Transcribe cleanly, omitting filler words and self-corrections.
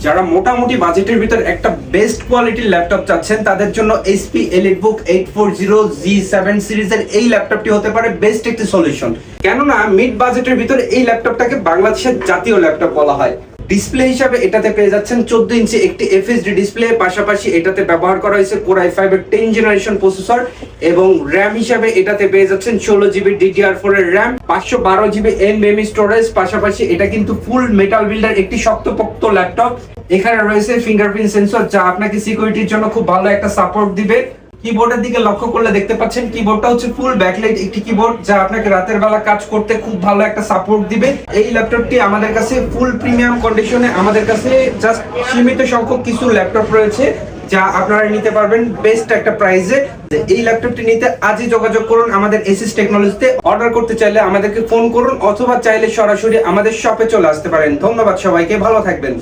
যারা মোটামুটি বাজেটের ভিতর একটা বেস্ট কোয়ালিটির ল্যাপটপ চাচ্ছেন তাদের জন্য HP EliteBook 840G7 সিরিজের এই ল্যাপটপটি হতে পারে বেস্ট একটি সলিউশন। কেননা মিড বাজেটের ভিতরে এই ল্যাপটপটাকে বাংলাদেশের জাতীয় ল্যাপটপ বলা হয়। ডিসপ্লে হিসাবে এটাতে পেয়ে যাচ্ছেন 14 ইঞ্চি একটি FHD ডিসপ্লে, পাশাপাশি এটাতে ব্যবহার করা হয়েছে Core i5 এর 10 জেনারেশন প্রসেসর, এবং র্যাম হিসাবে এটাতে পেয়ে যাচ্ছেন 16GB DDR4 এর র্যাম, 512GB NVMe স্টোরেজ। পাশাপাশি এটা কিন্তু ফুল মেটাল বিল্ডার একটি শক্তপোক্ত ল্যাপটপ। এখানে রয়েছে ফিঙ্গারপ্রিন্ট সেন্সর, যা আপনাকে সিকিউরিটির জন্য খুব ভালো একটা সাপোর্ট দিবে। কিবোর্ডের দিকে লক্ষ্য করলে দেখতে পাচ্ছেন কিবোর্ডটা হচ্ছে ফুল ব্যাকলাইট একটি কিবোর্ড, যা আপনাকে রাতের বেলা কাজ করতে খুব ভালো একটা সাপোর্ট দিবে। এই ল্যাপটপটি আমাদের কাছে ফুল প্রিমিয়াম কন্ডিশনে, আমাদের কাছে জাস্ট সীমিত সংখ্যক কিছু ল্যাপটপ রয়েছে যা আপনারা নিতে পারবেন বেস্ট একটা প্রাইসে। এই ল্যাপটপটি নিতে আজই যোগাযোগ করুন আমাদের এসিস টেকনোলজিতে। অর্ডার করতে চাইলে আমাদেরকে ফোন করুন, অথবা চাইলে সরাসরি আমাদের শপে চলে আসতে পারেন। ধন্যবাদ সবাইকে, ভালো থাকবেন।